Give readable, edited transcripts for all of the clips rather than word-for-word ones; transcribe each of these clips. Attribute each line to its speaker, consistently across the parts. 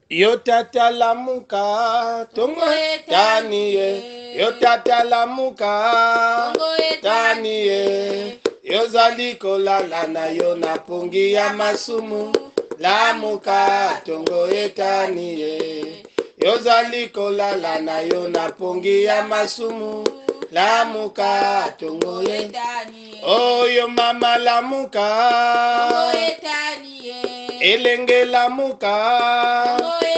Speaker 1: Yotata lamuka tongo etaniye. Yotata lamuka tongo etaniye. Yozali kolala na yo na pongi ya masumu. Lamuka tongo etaniye. Yozali kolala na yo na pongi ya masumu. Lamuka tongo etaniye. Oyo mama lamuka tongo etaniye. Elenge lamuka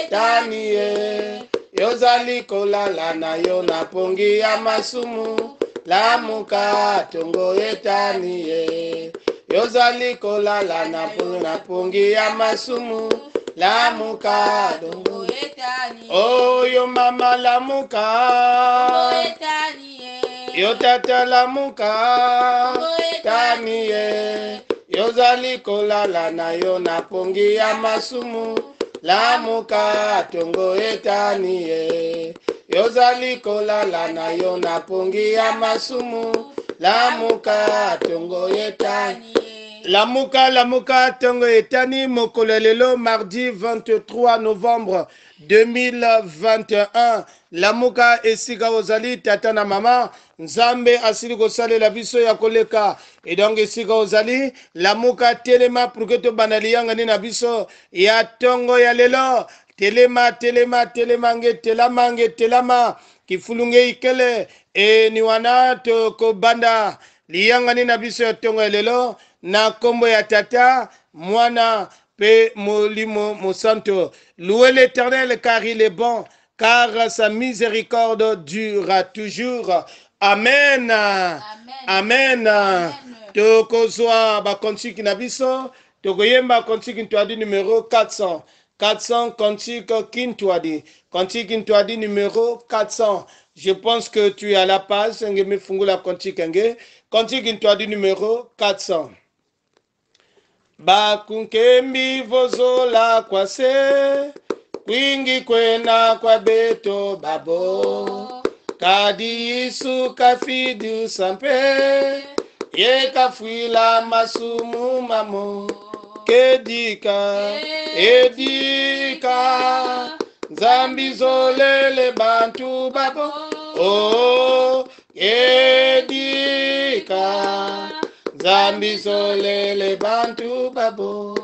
Speaker 1: taniye. Yozali kolala na yo na pongi ya masumu. Lamuka tongo etaniye. Yozali kolala na pongi ya masumu. Lamuka tongo etaniye. Oyo mama lamuka etaniye. Yo tata lamuka taniye. Yozali kolala na yo na pongi ya masumu. Lamuka tongo etaniye. Yozali kolala na yo na pongi ya masumu. Lamuka tongo etaniye. Lamuka tongo etani mokolelelo mardi 23 novembre 2021. Lamuka esika ozali tata na mama nzambe asili kosalela biso ya koleka. Et donc esika ozali lamuka telema pour que to banaliyanga ni na biso ya tongo ya lelo. Telema kifulunge ikele ni wana to kobanda liyanga ni na biso ya tongo ya lelo na kombo ya tata mwana pe molimo mosanto. Louez l'Éternel car il est bon, car sa miséricorde durera toujours. Amen. Amen. Tokozwa ba kontiki na biso, tokoyemba kontiki ntwadi numéro 400. 400 kontiki kintwadi. Kontiki kintwadi numéro 400. Je pense que tu es à la page, ngeme fungula kontiki nge. Kontiki kintwadi numéro 400. Bakunkembi vozola kwase kwingi kwena kwa beto babo kadi isu kafidu sampe ye kafwila masumu mamo kedika edika nzambi zolele bantu babo oh edika nzambi zolele bantu babo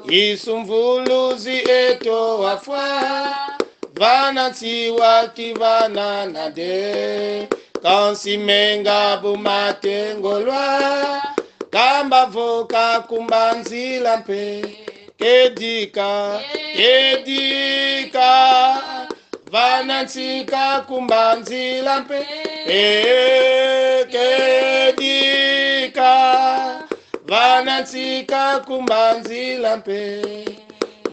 Speaker 1: isumvuluzi eto wafwa vana ntiwa kivana nade kansi menga bumatengolwa kamba voka kumbanzila mpe kedika vana ntika kumbanzila mpe kedika vana ntika kumbanzila mpe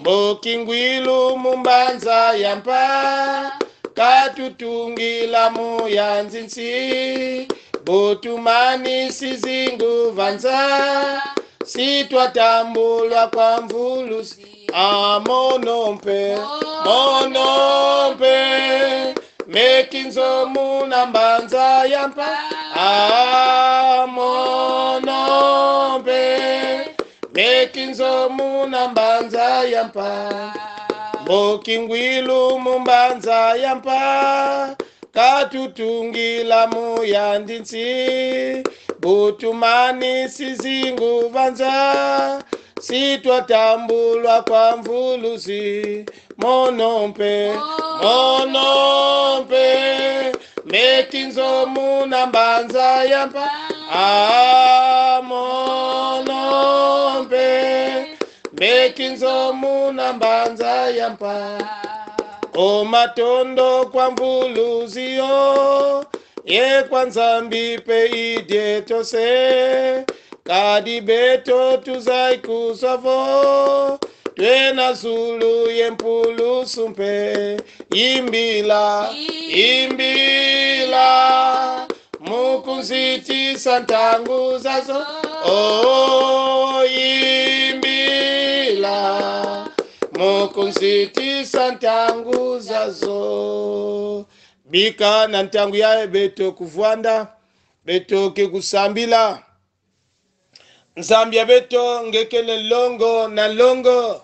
Speaker 1: mbokingwilu mumbanza yampa katutungila muyanzinsi botumani sizingu vanza sitwatambulwa kwa mvulusi monompe mekinzo muna mbanza yampa monompe mekinzo muna mbanza yampa mbokingwilu mumbanza yampa katutungila muyandinsi butumani sizingu vanza sitwatambulwa kwa mvulusi monompe mekinzo muna mbanza yampa monompe mekinzo muna mbanza yampa o matondo kwa mvuluzio ye kwa nzambi pe idietose kadi beto tuzai kusavo twena zulu yempulu sumpe imbila mukunziti santangu zazo oh imbila mukunziti santangu zazo bika na ntangu ya beto kuvwanda beto kekusambila nzambi ya beto ngekele longo na longo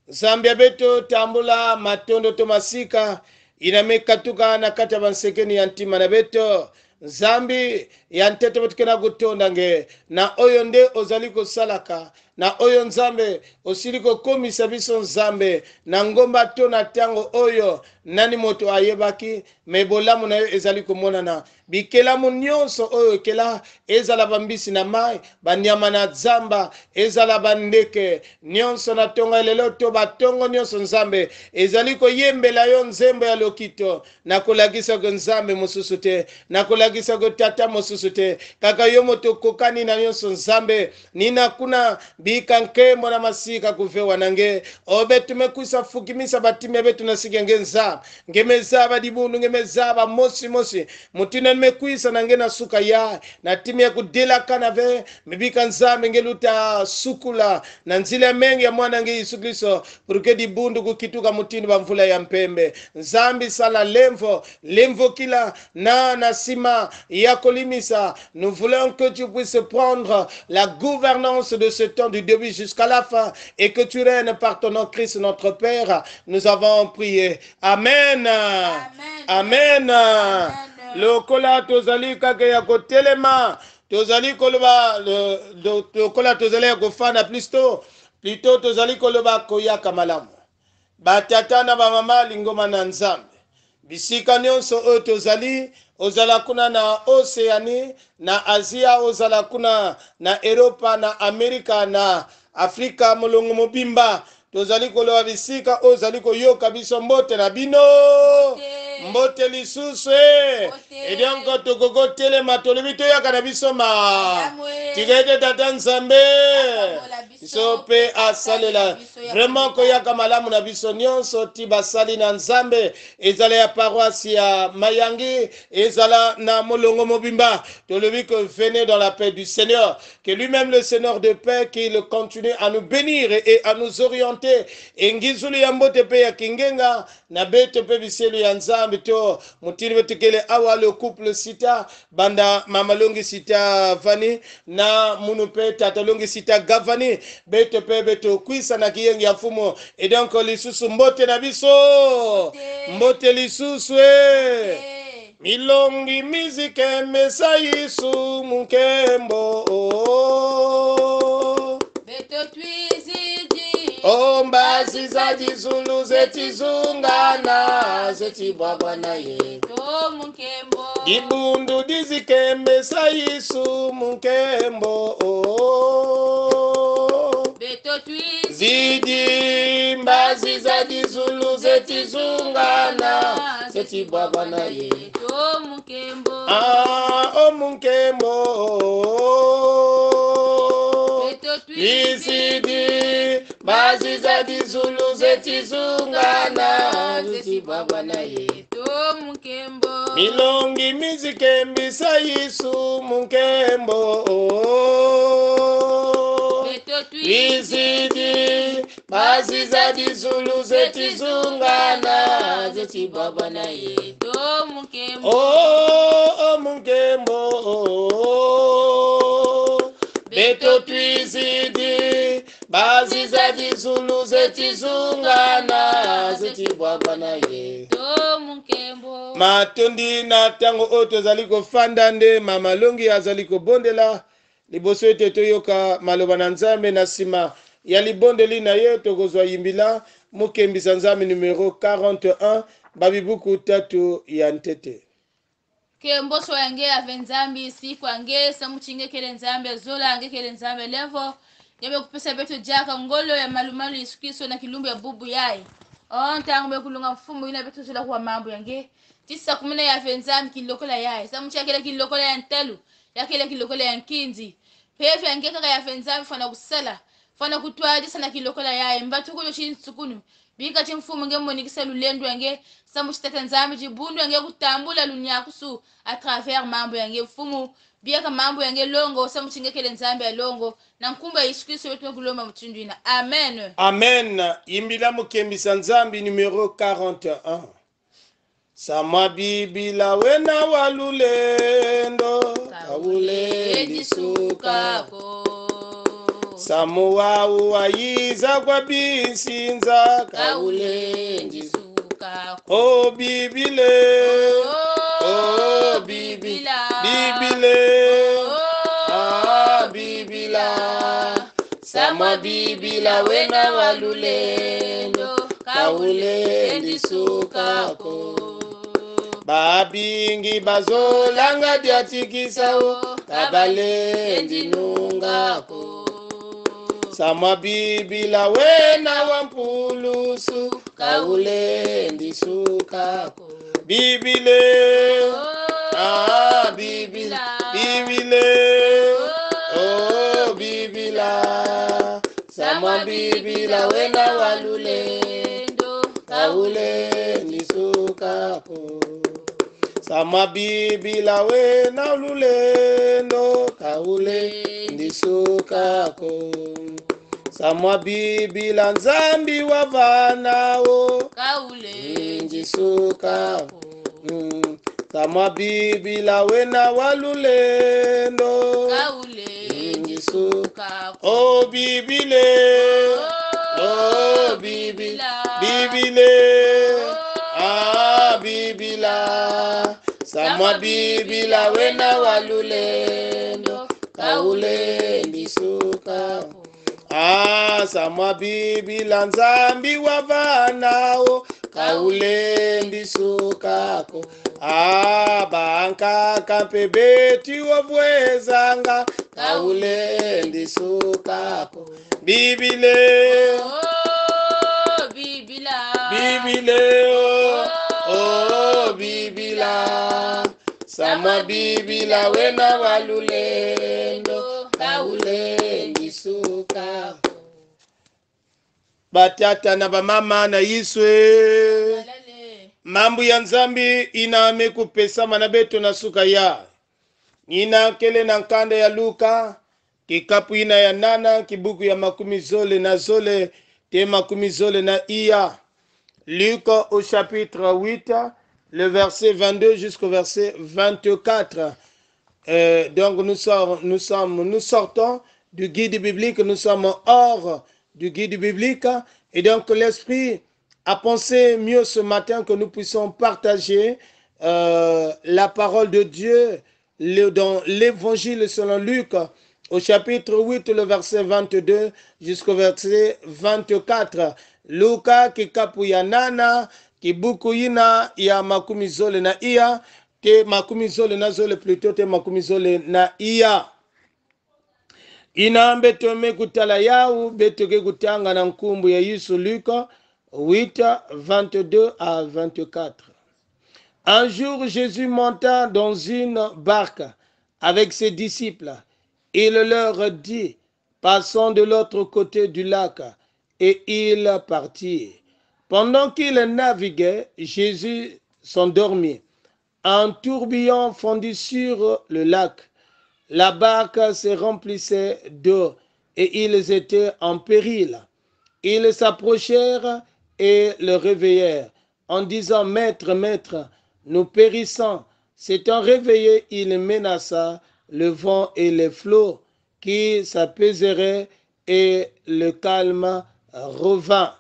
Speaker 1: Zambia beto tambula matondo tomasika inamekatuka na kata bansekeni yantima na beto zambi yantete betukena gutonda nge na oyo nde ozaliko salaka na oyo nzambe osiliko komisa biso nzambe na ngomba to na tango oyo nani moto ayebaki me bolamu na yo ezali komonana bikelamu nyonso oyo ekela ezala bambisi na mai banyama na zamba ezala bandeke nyonso na tonga lelo to batongo nyonso nzambe ezali koyembela yo nzembo ya lokito na kolakisa ko nzambe mosusu te na kolakisa ko tata mosusu te kaka yo moto kokani na nyonso nzambe nina kuna bika nkembo na masika kuvewa nange obe tumekuisa fukimisa batime betu na sikenge nza ngemezaba dibundu ngemezaba mosi mutina nimekuisa nange na suka ya na timu ya kudela kanave mibika nzambe ngeluta sukula na nzile mengi ya mwana nge Yesu Kristo puruke dibundu kukituka mutini wa mvula ya mpembe nzambi sala lemvo kila na nasima ya kolimisa. Nous voulons que tu puisses prendre la gouvernance de ce temps du début jusqu'à la fin et que tu règnes par ton nom Christ notre Père. Nous avons prié. Amen. Amen. Lokola tozali kake ya kotelema tozali koloba lokola tozali ya kofana plutôt tozali koloba koyaka malamu batata na bamama lingoma na nzambe bisika nyonso oyo tozali ozala kuna na Oceani na Asia ozala kuna na Europa na Amerika na Afrika molongo mobimba tozali koloba bisika ozali koyoka biso mbote na bino mbote lisusu edionko tokoko telema tolobi toyaka na biso ma tigete tata nzambe biso pe asalela vraiment koyaka malamu na biso nyonso ti basali na nzambe ezala ya paroisse ya Mayangi ezala na molongo mobimba tolobi que venez dans la paix du Seigneur, que lui-même le Seigneur de paix qu'il continue à nous bénir et à nous orienter engizulu ya mbote pe ya kingenga na beto pe biselu ya nzambe to mutini betukele awa le couple sita banda mamalongi sita vani na munu pe tatalongi sita gavani beto pe beto kwisa na kiyengi ya fumo et donc lisusu mbote na biso mbote lisusu milongi mizike mesa Yesu mukembo
Speaker 2: beto twizidi
Speaker 1: ombazi za jizulu zetizungana zetibwabwa na ye
Speaker 2: to mukembo
Speaker 1: dibundu dizikembesa Yesu mukembo
Speaker 2: beto twizidi
Speaker 1: zidi mbazi za jizulu zetizungana zetibwabwa na ye
Speaker 2: to mukembo
Speaker 1: o mukembo
Speaker 2: beto
Speaker 1: twizidi mbazi za jizulu zetizungana zetibwabwa na ye
Speaker 2: to mukembo
Speaker 1: milongi mizikembisa Yesu mukembo
Speaker 2: beto
Speaker 1: twizidi mbazi za jizulu zetizungana zetibwabwa na ye
Speaker 2: to mukembo
Speaker 1: o mukembo beto twizidi mbazi za jizulu zetizungana zetibwabwa na ye
Speaker 2: to mukembo
Speaker 1: matondi na tango oyo tozali kofanda nde mamalongi azali kobondela liboso ete toyoka maloba na nzambe na nsima ya libondeli na ye tokozwa yimbila mokembisa nzambe numero 41 babibuku tatu ya ntete
Speaker 2: kembo so yange ave nzambi siku ange samuchinge kele nzambe zola ange kele nzambe levo yabe kupesa beto jaka ngolo ya malumalu Yesu Kristo na kilumbu ya bubu yae ntango bekulunga mfumu ina beto zola kwa mambo yange tisa kumina ya ave nzambi kilokola yae samucha kele kilokola ya ntelu ya kele kilokola ya nkinzi pefe yange kaka ya ave nzambi fana kusala fana kutwaji sana kilokola yae mbatu kulo chinsukunu bika chimfumu nge monikisa lulendo yange samuchitata nzambi jibundu yange kutambula lunyakusu a travers mambo yange mfumu biaka mambo yange longo samuchingekele nzambi ya longo na nkumba Yesu Kristo wetu kuloma mutundwina amen
Speaker 1: amen yimbila mokembisa nzambi numero 41 sama bibila wena walulendo kawule lisukako Samoa uayiza kwa bisinza
Speaker 2: kaule ndisuka
Speaker 1: Oh bibile
Speaker 2: oh bibila
Speaker 1: bibile
Speaker 2: oh bibila Sama bibila wena walulendo kaule ndisuka ko
Speaker 1: babingi bazolanga diatikisao kabale ndinungako Sama bibila wena wampulusu kaule ndisukako bibile bibile bibile oh bibila Sama bibila wena walulendo kaule ndisukako Sama bibila wena lulendo kaule ndisukako Sama bibila nzambi wavanao
Speaker 2: kaule
Speaker 1: ndisukako Sama bibila wena walulendo
Speaker 2: kaule
Speaker 1: ndisukako Oh bibile oh bibila bibile bibila Sama bibila wena walulendo kaule ndisukako Sama bibila nzambi wavanao kaule ndisukako banka kampe beti wabwezanga kaule ndisukako bibile
Speaker 2: bibila
Speaker 1: bibile oh bibila Sama bibila wena walulendo kaule ndisukako batata na bamama na yiswe mambu ya nzambi iname kupesa manabeto na suka ya nina kele na nkanda ya Luka kikapu ina ya nana kibuku ya makumi zole na zole te makumi zole na iya Luc au chapitre 8 le verset 22 jusqu'au verset 24 donc nous sortons du guide biblique, nous sommes hors du guide biblique et donc l'esprit a pensé mieux ce matin que nous puissions partager la parole de Dieu dans l'évangile selon Luc au chapitre 8 le verset 22 jusqu'au verset 24 Luka kikapu ya nana kibuku ina ya makumi zole na iya te makumi zole na zole plutôt te makumi zole na iya ina mbeto mekutala yau beto ke kutanga na nkumbu ya Yesu Luka 8 22 à 24. Un jour Jésus monta dans une barque avec ses disciples. Il leur dit: passons de l'autre côté du lac, et ils partirent. Pendant qu'ils naviguaient, Jésus s'endormit. Un tourbillon fondit sur le lac. La barque se remplissait d'eau et ils étaient en péril. Ils s'approchèrent et le réveillèrent en disant: Maître, Maître, nous périssons. S'étant réveillé, il menaça le vent et les flots qui s'apaiseraient et le calme revint.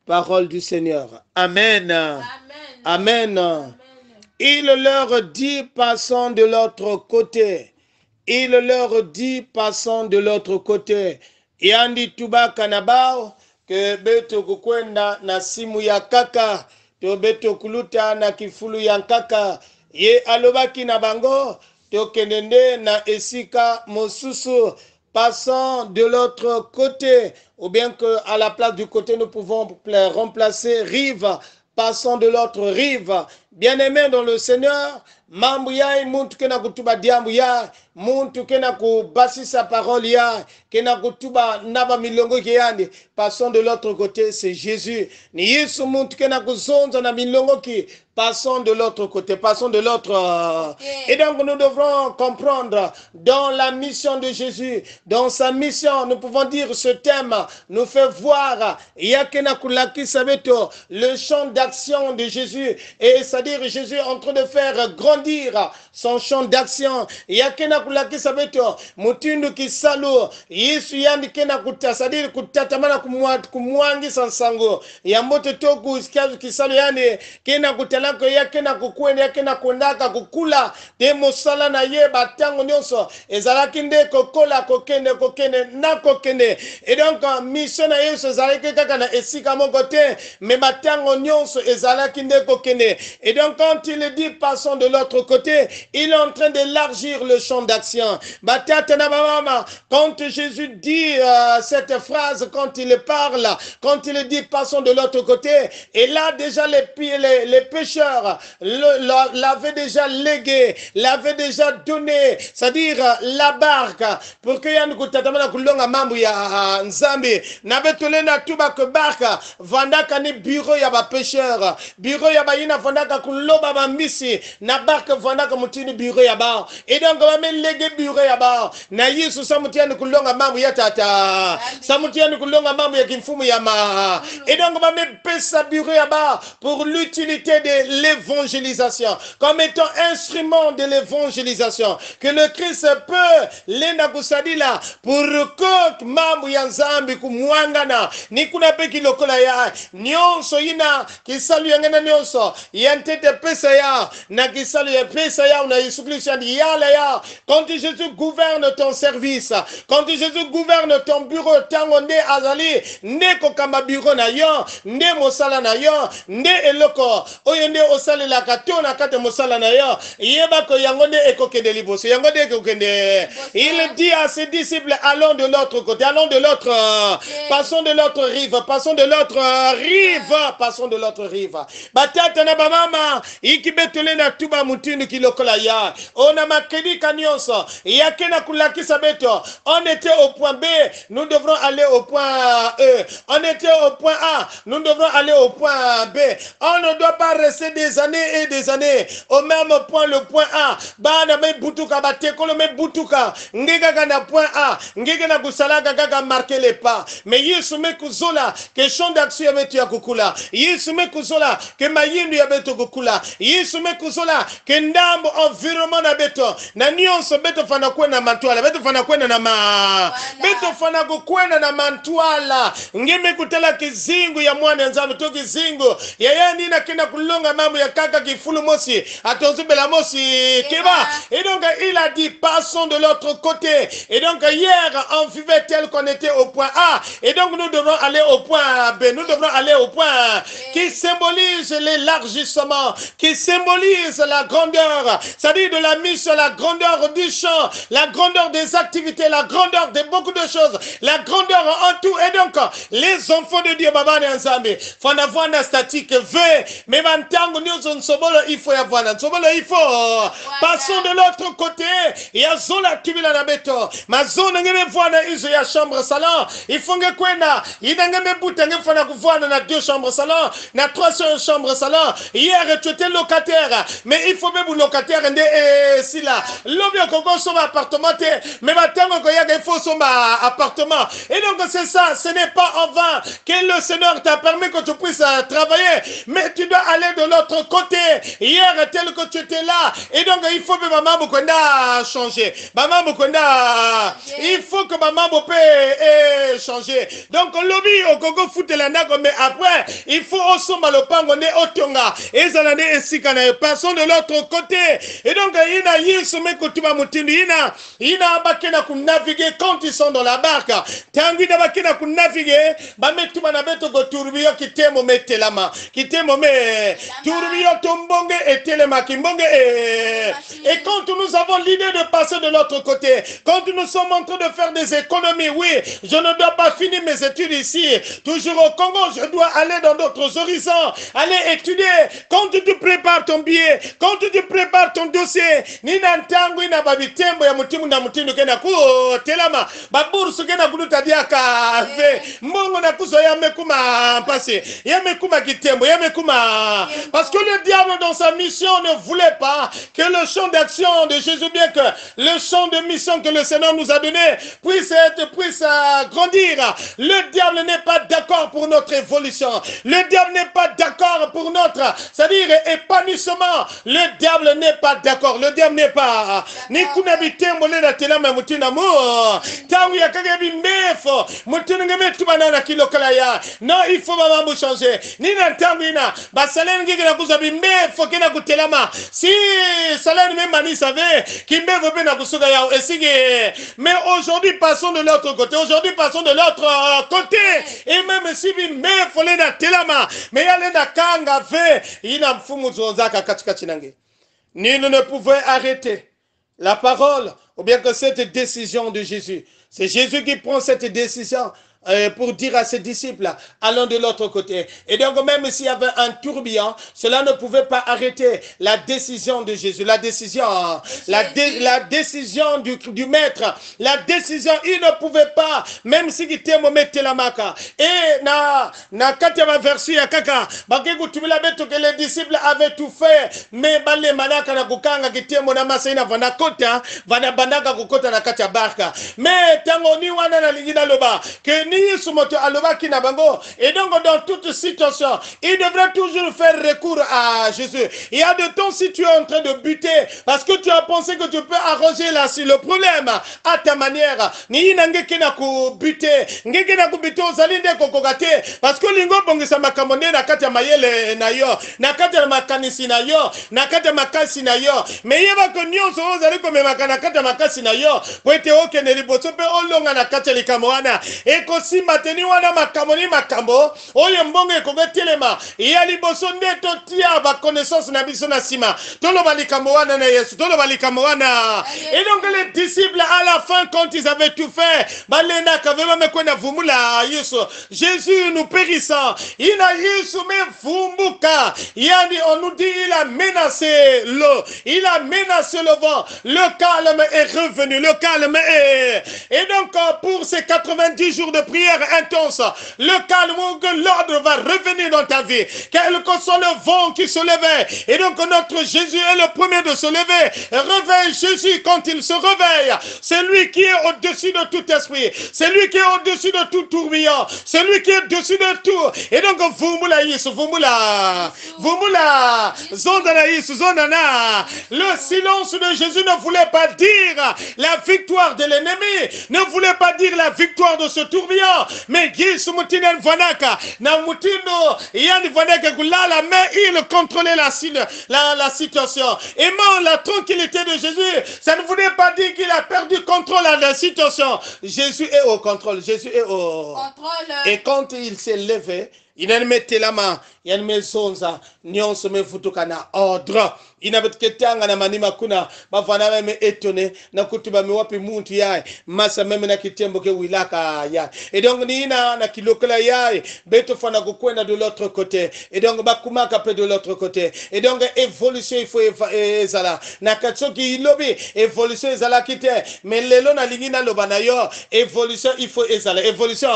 Speaker 1: Parole du Seigneur. Amen. Amen. Amen. Amen. Il leur dit: passons de l'autre côté. Il leur dit: passons de l'autre côté. Yandi tuba kanabao ke beto kukwenda na simu ya kaka to beto kuluta na kifulu ya kaka ye alobaki na bango to kenende na esika mosusu. Passons de l'autre côté, ou bien que à la place du côté nous pouvons remplacer rive. Passons de l'autre rive. Bien-aimés dans le Seigneur, mambu ya muntu kena kutuba diambu ya muntu kena kubasi sa parole ya kena kutuba naba milongo kiyandi. Passons de l'autre côté, c'est Jésus. Ni Yesu muntu kena kuzonza na milongo ki. Passons de l'autre côté, passons de l'autre. Et donc nous devrons comprendre dans la mission de Jésus, dans sa mission, nous pouvons dire ce thème nous fait voir yakena kulaki sabeto le champ d'action de Jésus et sa c'est-à-dire Jésus est en train de faire grandir son champ d'action. Yakena kulakisa beto mutindu kisalu Yesu yandi kena kuta, c'est-à-dire kutatamana kumwangi sansango ya moto toku iskiazu kisalu yani kena kutalako yakena kukwene yakena kondaka kukula de mosala na ye batango nyonso ezalaki nde kokola kokende na kokende. Et donc mission na Yesu ezalaki kaka na esika moko te mais batango nyonso ezalaki nde kokende. Et donc quand il dit passons de l'autre côté, il est en train d'élargir le champ d'action. Batata na mama, quand Jésus dit cette phrase, quand il parle, quand il dit passons de l'autre côté, et là déjà les pécheurs l'avaient déjà légué, l'avaient déjà donné, c'est-à-dire la barque, pour que yann kutatamana kulonga mambu ya nzambi, nabetole na tuba que barque, vandaka ni bureau ya ba pécheurs, bureau ya ba yina vandaka kuloba ba misi, na barque vandaka mutini bureau ya ba, et donc on va me léguer bureau ya ba, na Yesu samutiani kulonga mambu ya tata, samutiani kulonga mambu ya kimfumu ya ma, et donc on va me pesa bureau ya ba pour l'utilité de l'évangélisation, comme étant instrument de l'évangélisation, que le Christ peut lenda kusadila pour que mambu ya nzambi kumwangana, ni kuna peki lokola ya, nyonso ina kisalu yangena nyonso, yantete pesa ya, na kisalu ya pesa ya, una Yesu Christ yala ya, quand Jésus gouverne ton service, quand Jésus gouverne ton bureau, tango nde azali, nde kokamba bureau na yo, nde mosala na yo, nde eloko, oyo nde osali la katona kate mosala na yo, yeba ko yango nde ekokende liboso, yango nde ekokende. Il dit à ses disciples, allons de l'autre côté, allons de l'autre, passons de l'autre rive, passons de l'autre rive, passons de l'autre rive. Batata na bamama, ikibetole na tuba mutinu kilokola ya, ona makedi kanyonso, yakena kulakisa beto, on était au point B, nous devrons aller au point E, on était au point A, nous devrons aller au point B, on ne doit pas rester des années et des années au même point, le point A, bana me butuka, batekolo me butuka, ngega gana point A, ngega na kusalaga gaga marquer les pas, mais yesu me kuzola, que champ d'action ya betu ya kukula, yesu me kuzola, que mayindu ya betu kukula, yesu me kuzola, que ndambo environnement na beto, na nyonso beto fana kwena mantwala, beto fana kwena na ma, beto fana kukwena na mantwala, ngeme kutela kizingu ya mwana nzambe, to kizingu, ya nina kina kulonga mambo ya kaka kifulu mosi, atonzu bela mosi, keba, et donc il a dit, passons de l'autre côté, et donc hier, on vivait tel qu'on était au point A, et donc nous devrons aller au point B, nous devrons aller au point qui symbolise l'élargissement, qui symbolise la grandeur, c'est-à-dire de la mission, la grandeur du champ, la grandeur des activités, la grandeur de beaucoup de choses, la grandeur en tout, et donc les enfants de Dieu, Baba Nzambe, faut avoir une statique V, mais maintenant, il faut y avoir un sobolo, il faut, passons de l'autre côté, il y a zola kibila na beto, ma zone ngeme voana izo ya chambre salon, il faut que kwena, il ngeme buta ngeme fana kuvoana na 2 chambres salon, na 3 chambres salon, hier tu étais locataire, mais il faut même locataire ndé si là, lobi okoko son appartement, mais maintenant il faut son appartement, et donc c'est ça, ce n'est pas en vain que le Seigneur t'a permis que tu puisses travailler, mais tu dois aller de l'autre côté, hier tel que tu étais là, et donc il faut que maman Bukunda changer, maman Bukunda, il faut que maman Bopé changer, donc lobby au Gogo fout la nago, mais après il faut aussi malopango ne otonga, et zalane et sikana, passons de l'autre côté, et donc il a yisome kutuba mutindi, il a bakena ku naviguer quand ils sont dans la barque, tangi da bakena ku naviguer, ba metuma na beto go turbio kitemo metelama, kitemo me turbio tombonge et telema kimbonge et quand nous avons l'idée de passer de l'autre côté, quand nous sommes en train de faire des économies, oui, je ne dois pas finir mes études ici, toujours au Congo, je dois aller dans d'autres horizons, aller étudier, quand tu te prépares ton billet, quand tu te prépares ton dossier, nina ntangu ina babitembo ya mutimu na mutimu kena ku telama, babursu kena kulu tadiaka ve, mbongo na kuzo ya mekuma passé, ya mekuma kitembo, ya mekuma, parce que le diable dans sa mission ne voulait pas que le champ d'action de Jésus, bien que le champ de mission que le Seigneur nous a donné puisse grandir. Le diable n'est pas d'accord pour notre évolution. Le diable n'est pas d'accord pour notre, c'est-à-dire épanouissement. Le diable n'est pas d'accord. Le diable n'est pas. Ni kuna bitembo le na telama mutina mo. Tangu ya kage bimbefo. Mutina ngeme tubana na kilo kala ya. Non, il faut mambo changer. Ni na tangu ina. Ba salene ngike na kuza bimbefo kena kutelama. Si salene même mani savait kimbevo be na kusuga ya esige. Mais aujourd'hui passons de l'autre côté. Aujourd'hui passons de l'autre côté. Et même si bimbefo le na telama. Mais yale na kanga ve ina mfumu zonzaka katikati nange. Ni nous ne pouvons arrêter la parole, ou bien que cette décision de Jésus. C'est Jésus qui prend cette décision pour dire à ses disciples, allons de l'autre côté. Et donc même s'il y avait un tourbillon, cela ne pouvait pas arrêter la décision de Jésus, la décision du maître, la décision, il ne pouvait pas, même si il était mettre la maca. Et na katia verset ya kaka, bakiku tumila beto que les disciples avaient tout fait, mais balé manaka na kukanga kitemo na masaina vana kota, vana bandaka kukota na katia barka. Mais tango ni wana na lingina loba, que et donc dans toute situation, il devrait toujours faire recours à Jésus. Il y a de temps si tu es en train de buter, parce que tu as pensé que tu peux arranger le problème à ta manière. Ni nangekina ku buter, ngekina ku buter ozalinde kokokate, parce que lingo bongisa makamone na kati ya mayele na yo, na kati ya makanisi na yo, na kati ya makasi na yo. Mais yeba ko nyonso ozali ko memaka na kati ya makasi na yo, po ete okene liboso pe olonga na kati ya likambo wana. Eko si mateni wana makamoni makambo oyo mbongo ekogetelema ya liboso ndeto tia ba connaissance na biso na sima tolo balikambo wana na Yesu tolo balikambo wana. Et donc les disciples à la fin quand ils avaient tout fait balena kavema mekwenda vumula Yesu Jésus nous périssant ina Yesu me vumbuka yani on nous dit il a menacé l'eau, il a menacé le vent, le calme est revenu, le calme est. Et donc pour ces 90 jours de prière intense, le calme que l'ordre va revenir dans ta vie, quel que soit le vent qui se levait. Et donc notre Jésus est le premier de se lever. Réveille Jésus quand il se réveille. C'est lui qui est au-dessus de tout esprit. C'est lui qui est au-dessus de tout tourbillon. C'est lui qui est au-dessus de tout. Et donc Vumula Yesu, Vumula, Zondana Yesu, Zondana. Le silence de Jésus ne voulait pas dire la victoire de l'ennemi, ne voulait pas dire la victoire de ce tourbillon. Mais Yesu mutinen vanaka na mutindo yani vanaka kulala, mais il contrôlait la situation. Et même la tranquillité de Jésus, ça ne voulait pas dire qu'il a perdu contrôle à la situation. Jésus est au contrôle, Jésus est au contrôle. Et quand il s'est levé, il a mis la main, il a mis son sa, nyon se me futuka na ordre. Il n'a pas ketanga na manima kuna, ba fana même étonné, na kutuba me wapi muntu yai, masa même na kitembo ke wilaka yai. Et donc ni na kilokala yai, beto fana kukwenda de l'autre côté. Et donc ba kumaka pe de l'autre côté. Et donc évolution il faut ezala. Na katsoki ilobi, évolution ezala kite. Mais lelo na lingina lobana yo, évolution il faut ezala. Évolution,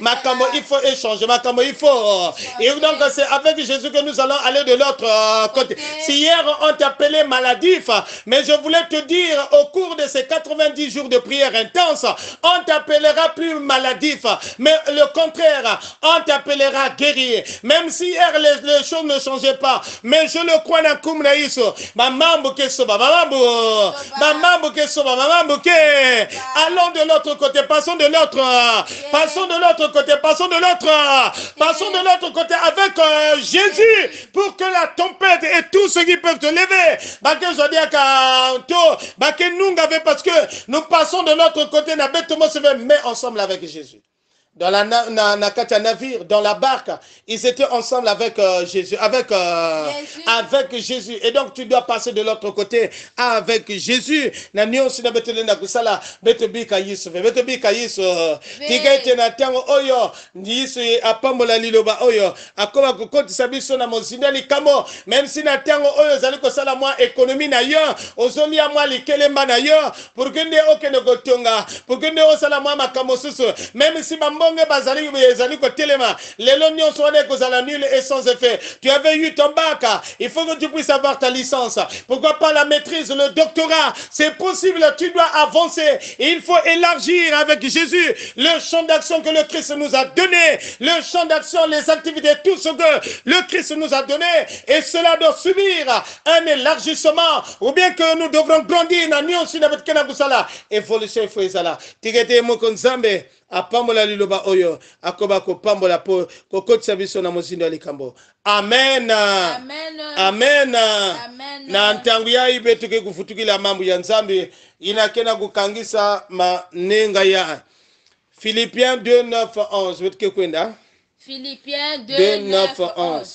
Speaker 1: makambo il faut échanger, makambo il faut. Et donc c'est avec Jésus que nous allons aller de l'autre côté. Si hier on t'appelait maladif, mais je voulais te dire au cours de ces 90 jours de prière intense, on t'appellera plus maladif, mais le contraire, on t'appellera guéri. Même si hier les choses ne changeaient pas, mais je le crois dans Kumna Iso, mamambo ke soba, mamambo ke soba, mamambo ke. Allons de l'autre côté, passons de l'autre côté, passons de l'autre côté avec Jésus pour que la tempête et tout ce qui peuvent te lever, parce que nous passons de l'autre côté, mais ensemble avec Jésus. Dans la navire, dans la barque, ils étaient ensemble avec Jésus, avec Jésus. Et donc tu dois passer de l'autre côté avec Jésus. Même si na tango oyo zali ko sala moi économie na yo, ozoli a moi likelemba na yo, pour que ne okene gotonga, pour que ne osala moi makamosusu, même si bambo ndenge bazali ezali kotelema lelo nyonso wana ekozala nul et sans effet. Tu avais eu ton bac, il faut que tu puisses avoir ta licence. Pourquoi pas la maîtrise, le doctorat? C'est possible, tu dois avancer. Il faut élargir avec Jésus le champ d'action que le Christ nous a donné, le champ d'action, les activités, tout ce que le Christ nous a donné, et cela doit subir un élargissement, ou bien que nous devrons grandir dans nyonso na betkena kusala évolution faut ezala tigete moko nzambe apambola liloba oyo akoba kopambola po kokotisa biso na mozindo ya likambo. Amen.
Speaker 2: Amen.
Speaker 1: Amen.
Speaker 2: Amen.
Speaker 1: Na ntangu ya ibe tuke kufutukila mambo ya nzambe inakena kukangisa manenga ya Philippiens 2:9-11 wetike kwenda
Speaker 2: Philippiens 2:9-11.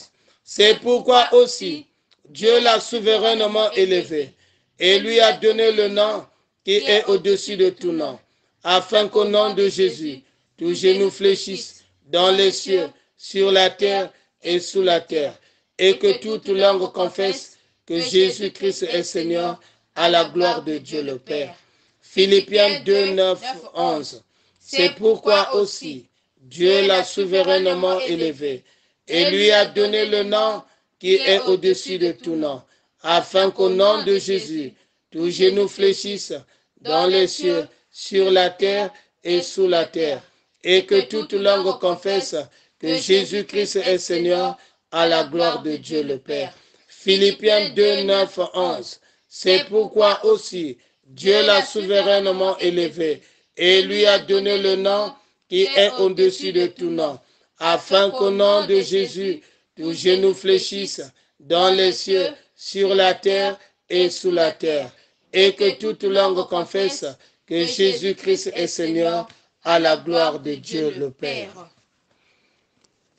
Speaker 1: C'est pourquoi aussi Dieu l'a souverainement élevé et lui a donné le nom qui est au-dessus de tout nom, afin qu'au nom de Jésus, tout genou fléchisse dans les cieux, sur la terre et sous la terre, et que toute langue confesse que Jésus-Christ est Seigneur, à la gloire de Dieu le Père. Philippiens 2:9-11. C'est pourquoi aussi Dieu l'a souverainement élevé et lui a donné le nom qui est au-dessus de tout nom, afin qu'au nom de Jésus, tout genou fléchisse dans les cieux, sur la terre et sous la terre, et que toute langue confesse que Jésus-Christ est Seigneur, à la gloire de Dieu le Père. Philippiens 2:9-11. C'est pourquoi aussi Dieu l'a souverainement élevé et lui a donné le nom qui est au-dessus de tout nom, afin qu'au nom de Jésus, tout genou fléchisse dans les cieux, sur la terre et sous la terre, et que toute langue confesse que Jésus-Christ est Seigneur, à la gloire de Dieu le Père.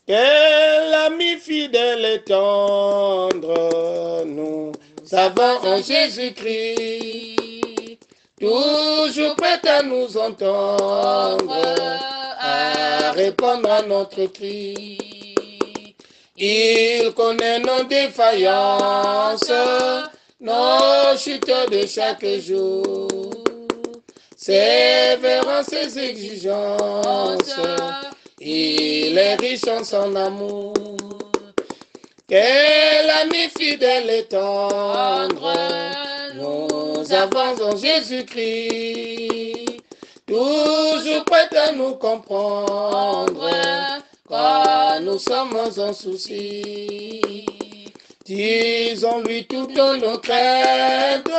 Speaker 1: Quel ami fidèle et tendre, nous avons en Jésus-Christ, toujours prêt à nous entendre, à répondre à notre cri. Il connaît nos défaillances, nos chutes de chaque jour, sévérant ses exigences. Il est riche en son amour. Quel ami fidèle et tendre nous avons en Jésus-Christ, toujours prêt à nous comprendre quand nous sommes en souci. Disons-lui toutes nos craintes,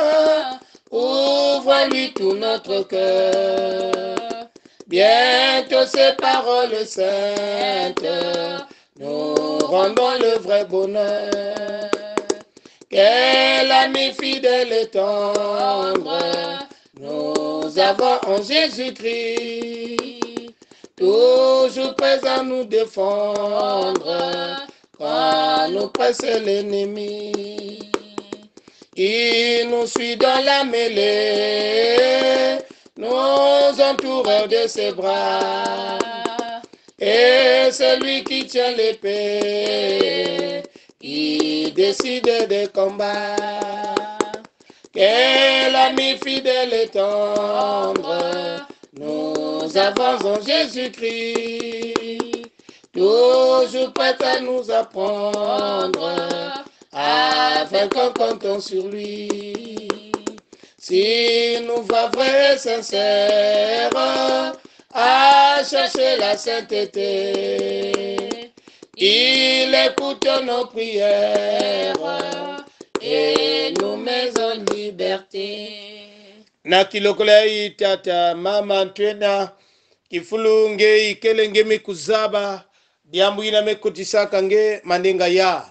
Speaker 1: ouvre-lui tout notre cœur. Bientôt ces paroles saintes nous rendront le vrai bonheur. Quel ami fidèle et tendre nous avons en Jésus-Christ, toujours prêt à nous défendre quand nous presse l'ennemi. Il nous suit dans la mêlée, nous entoure de ses bras, et c'est lui qui tient l'épée, qui décide des combats. Quel ami fidèle et tendre nous avons en Jésus-Christ, toujours prêt à nous apprendre, afin qu'on compte sur lui. S'il nous va vrai, sincère, à chercher la sainteté, il écoute nos prières et nous met en liberté. Na kilokola tata mama ntwena kifulu nge ikelenge mikuzaba diambu ina mekotisaka nge mandenga ya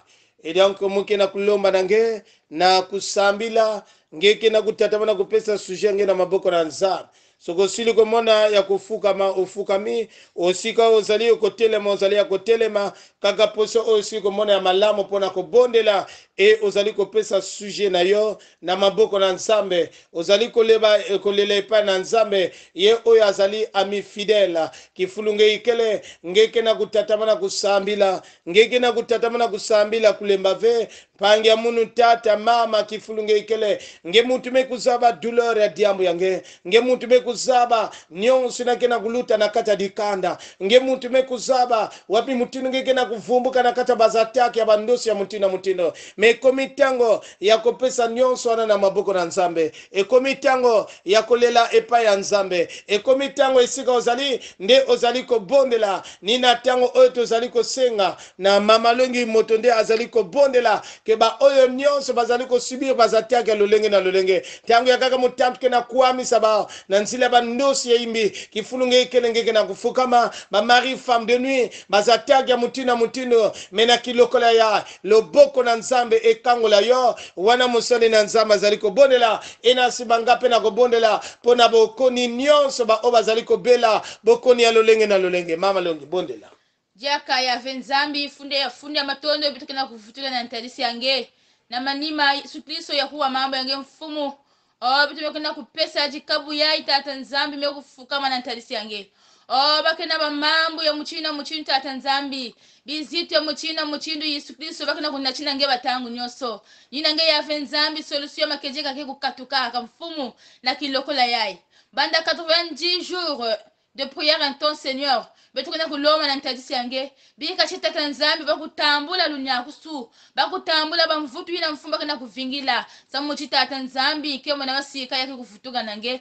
Speaker 1: edianko muke na kulomba nange na kusambila ngeke na kutatama na kupesa sujet nge na maboko na nzaba soko sili komona ya kufukama ufukami osika ozali kotelema ozali ya kotelema kaka poso osi komona ya malamu pona kobondela e ozali kopesa sujet na yo na maboko na nzambe ozali koleba kolela epa na nzambe ye oyo azali ami fidèle kifulunge ikele ngeke na kutatama na kusambila ngeke na kutatama na kusambila kulemba ve pangi ya munu tata mama kifulunge ikele nge mutu me kuzaba douleur ya diambu yange nge mutu me kuzaba nyonso na kena kuluta na kata dikanda nge muntu mekuzaba wapi mutino nge kena kuvumbuka na kata bazataki ya bandosi ya mutino mekomitango ya kopesa nyonso wana na maboko na nzambe ekomitango ya kolela epa ya nzambe ekomitango esika ozali nde ozali kobondela nina tango oyo tozali kosenga na mamalongi moto nde azali kobondela ke ba oyo nyonso bazali kosubir bazataki ya lolenge na lolenge tango ya kaka mutamtu kena kuamisa ba na nzila bandosi ya imbi kifulunge ikelenge kena kufukama ba mari femme de nuit bazataki ya mutino mena kilokola ya loboko na nzambe ekangola yo wana musoni na nzambe azali kobondela ena sibanga pe na kobondela pona bokoni nyonso ba oba azali kobela bokoni ya lolenge na lolenge mama longi bondela
Speaker 2: jaka ya venzambi funde ya matondo bitukena kuvutula na ntalisi yange na manima sukliso ya kuwa mambo yange mfumu bitu bekena kupesa jikabu ya itata nzambi mekufukama na ntalisi yange bakena ba mambo ya muchina tata nzambi bizito ya muchindu Yesu Kristo bakena kunachina nge batangu nyoso nina nge ya venzambi solution makejeka ke kukatuka kamfumu na kilokola yai banda 90 jours de prière en ton Seigneur betukena kuloma na ntalisi yange bika chitata nzambi bakutambula lunyakusu bakutambula bamvutu ina mfumba kana kuvingila samuchitata nzambi kemo na wasika yake kufutuga nange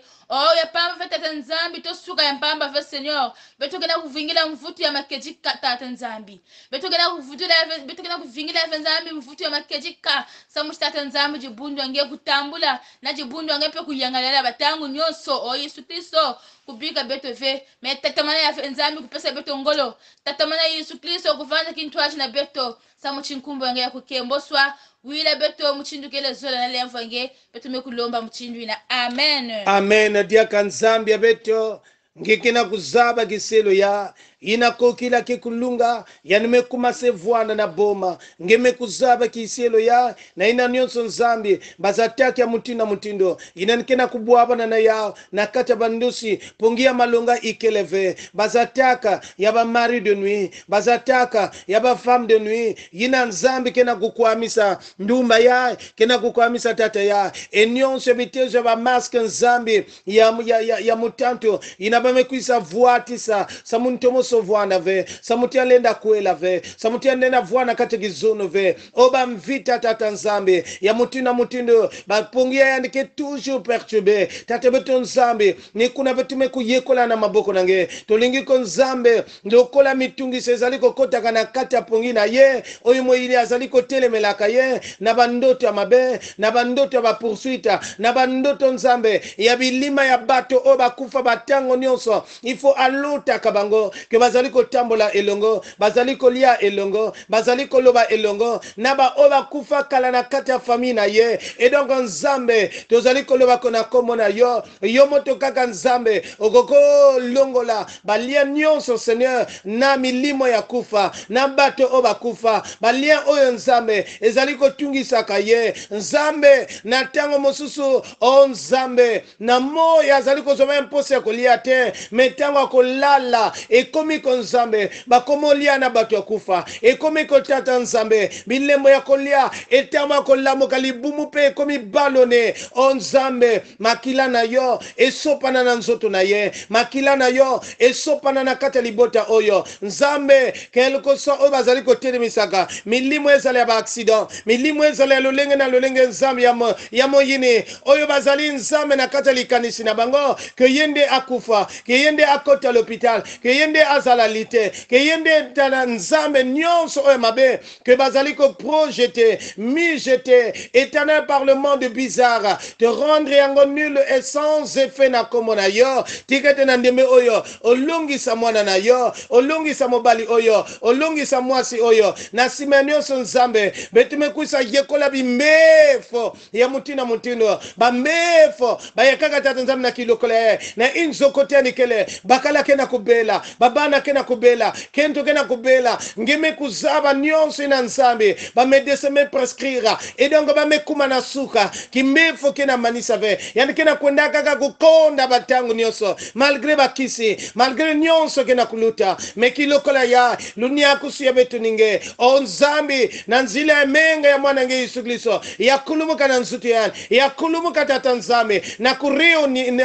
Speaker 2: ya pamba tata nzambi tosuka ya pamba ve Seigneur betukena kuvingila mvutu ya makejika tata nzambi betukena kuvingila ya nzambi mvutu ya makejika samuchitata nzambi jibundu yange kutambula na jibundu yange pe kuyangalela batangu nyoso Yesu Kristo kubika beto ve metatamana ya nzambi kupesa beto ngolo tatamana Yesu Kristo kuvana kintwaji na beto samuchinkumbo yange ya kukemboswa wila beto muchindukele zola na lemvo yange beto mekulomba muchindu ina amen
Speaker 1: dia kanzambi ya beto ngikina kuzaba giselo ya inakokila kikulunga yanimekuma sevwana na boma ngemekuzaba kiselo ya na ina nyonso nzambi bazataki ya mutindo inanikena kubwaba na yao na kata bandusi pongia malonga ikeleve bazataka ya ba mari de nuit bazataka ya ba femme de nuit ina nzambi kena kukwamisa ndumba ya kena kukwamisa tata ya enyonso bitezo ba maske nzambi ya mutanto inabamekuisa vuatisa samuntomo vwana ve samutia lenda kuela ve samutia nena vwana kate gizono ve oba mvita tata nzambe ya mutindo bapungia yandike toujours perturbé tata beto nzambe ni kuna betume kuyekola na maboko nange tolingi ko nzambe ndokola mitungi sezaliko kota kana kata pongina ye oyo moyili azaliko telemelaka ye na bandoto ya mabe na bandoto ya poursuite na bandoto nzambe ya bilima ya bato oba kufa batango nyonso ifo alota kabango ke bazaliko tambola elongo bazaliko lia elongo bazaliko loba elongo naba oba kufa kala na kata famille na ye et donc nzambe tozaliko loba kona komona yo moto kaka nzambe okoko longola balia nyonso Seigneur na milimo ya kufa na bato oba kufa balia oyo nzambe ezaliko tungisaka ye nzambe na tango mosusu nzambe na moya zaliko zoma impose kolia te metango kolala ekomi ko nzambe bakomolia na bato ya kufa ekomi ko tata nzambe bilembo ya kolia etama kolamoka libumu pe ekomi balone nzambe makila na yo esopana na nzoto na ye makila na yo esopana na kata libota oyo nzambe quelque soit oyo bazali kotelemisaka milimo ezala ya ba accident milimo ezala ya lolenge na lolenge nzambe ya moyini oyo bazali nzambe na kata likanisi na bango ke yende akufa ke yende akota l'hôpital ke yende azala lite ke yende tala nzambe nyonso oyo mabe ke bazali ko projeter mijete éternel parlement de bizarre te rendre yango nul et sans effet na komona yo tikete na ndembe oyo olungisa mwana na yo olungisa mobali oyo olungisa mwasi oyo na sima nyonso nzambe betumekuisa yekola bimefo ya mutindo bamefo bayekaka tata nzambe na kilokola na inzo kote nikele bakala kena kubela baba bana kena kubela kento kena kubela ngeme kuzaba nyonso ina nzambe bamedese me prescrire et donc bamekuma na suka kimefo kena manisa ve yani kena kwenda kaka kukonda batangu nyonso malgré bakisi malgré nyonso kena kuluta mekilokola ya lunia kusuya betu ninge o nzambi na nzila ya menga ya mwana nge Yesu Kristo ya kulumuka na nzutu yani ya kulumuka tata nzambe na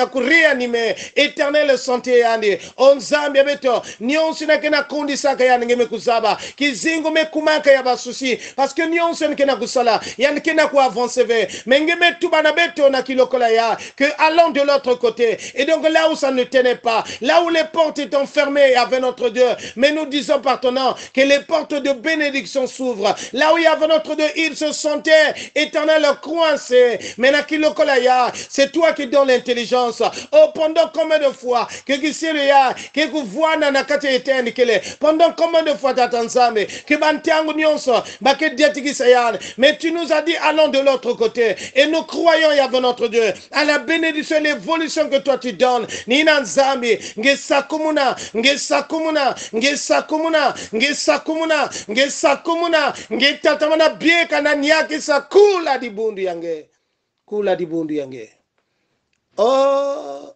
Speaker 1: kuria nime eternel santé yani o nzambi beto nyonso na kena kundi saka yani ngeme kuzaba kizingo mekumaka ya basusi parce que nyonso kena kusala yani kena ku avancer ve mengeme tuba na beto na kilokola ya que allons de l'autre côté et donc là où ça ne tenait pas là où les portes étaient fermées avec notre Dieu mais nous disons partenant que les portes de bénédiction s'ouvrent là où il y avait notre Dieu il se sentait éternel coincé mais na kilokola ya c'est toi qui donnes l'intelligence oh pendant combien de fois que kisiri ya que kuvuana na kati eteni kele pendant combien de fois tatanzame que bantangu nyonso baké diatikisa ya mais tu nous as dit allons de l'autre côté et nous croyons y avait notre Dieu à la bénédiction l'évolution que toi tu donnes nina nzambi ngesakumuna ngesakumuna ngesakumuna ngesakumuna ngesakumuna ngetatamana bieka na nyaki sakula dibundu yange kula dibundu yange oh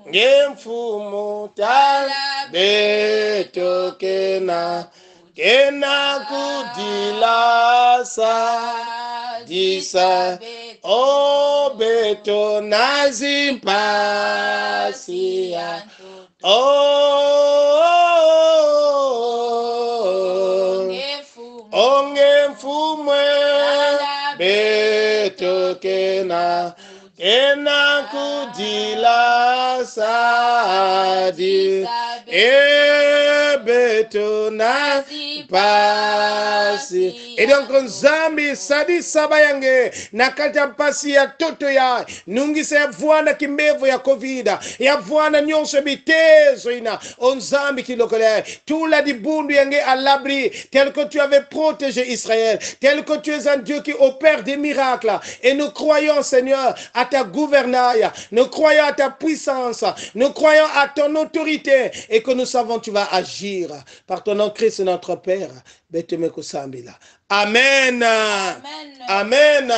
Speaker 1: ngemfumu tala beto kena kudilasa disa o beto nazimpasia ngemfumu beto kena kudilasa di beto na pasi et donc nzambi sadi sabayange nakata pasi ya toto ya nungisa ya vuana kimbevo ya covid ya vuana nyonso bitezo ina onzambi kilokole tout la dibundu yange à l'abri tel que tu avais protégé Israël tel que tu es un Dieu qui opère des miracles et nous croyons Seigneur à ta gouvernail nous croyons à ta puissance nous croyons à ton autorité et que nous savons tu vas agir par ton nom Christ notre Père. Amen. Amen.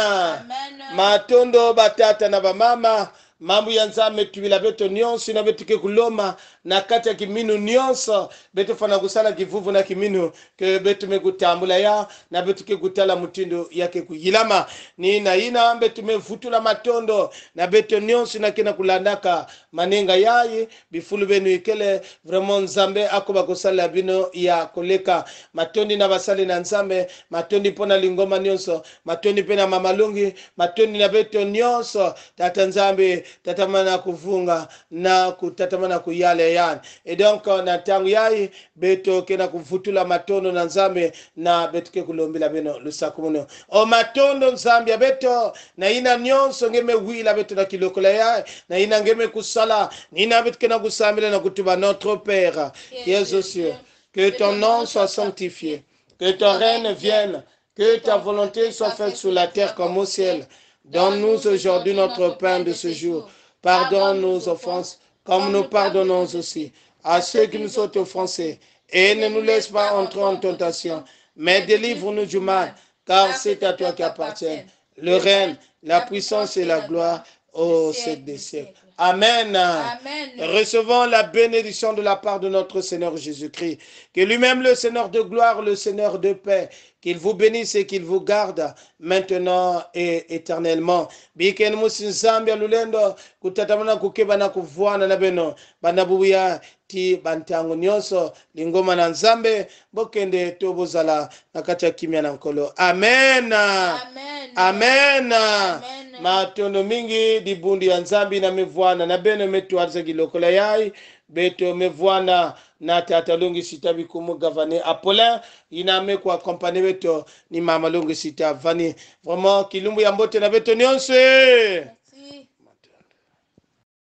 Speaker 1: Matondo batata na bamama mambo ya nzambe tubila beto nyonso na betuke kuloma na kati ya kiminu nyonso beto fana kusala kivuvu na kiminu ke beto mekutambula ya na betuke kutala mutindo yake kuyilama ni na ina beto mevutula matondo na beto nyonso na kena kulandaka manenga yayi bifulu benu ikele vraiment nzambe akoba kusala bino ya koleka matondi na basali na nzambe matondi pona lingoma nyonso matondi pena mamalungi matondi na beto nyonso tata nzambe tatamana kuvunga na kutatamana kuyale yani et donc na tangu yayi beto kena kuvutula matondo na nzambe na beto ke kulombila beno lusakumuno o matondo nzambe beto na ina nyonso ngeme wila beto na kilokola yayi na ina ngeme kusala nina beto kena kusamila na kutuba notre Père qui es aux cieux que ton nom soit sanctifié que ton règne vienne que ta volonté soit faite sur la terre comme au ciel. Donne-nous aujourd'hui notre pain de ce jour. Pardonne nos offenses, comme nous pardonnons aussi à ceux qui nous ont offensés. Et ne nous laisse pas entrer en tentation, mais délivre-nous du mal, car c'est à toi qu'appartient le règne, la puissance et la gloire au siècle des siècles. Amen.
Speaker 2: Amen.
Speaker 1: Recevons la bénédiction de la part de notre Seigneur Jésus-Christ. Que lui-même, le Seigneur de gloire, le Seigneur de paix, qu'il vous bénisse et qu'il vous garde maintenant et éternellement. Biken musin Zambia lulendo kutatamana kukeba na kuvuana na beno banabuya ti bantango nyonso lingoma na nzambe bokende tobozala nakati kimya na nkolo. Amen.
Speaker 2: Amen.
Speaker 1: Amen.
Speaker 2: Amen.
Speaker 1: Matondo mingi dibundi ya nzambi na mevuana na beno metu arza gilokola yai beto mevuana na tata lungi sita bikumu gavane Apollin iname kwa accompagner beto ni mama lungi sita vani vraiment kilumbu ya mbote na beto nyonse.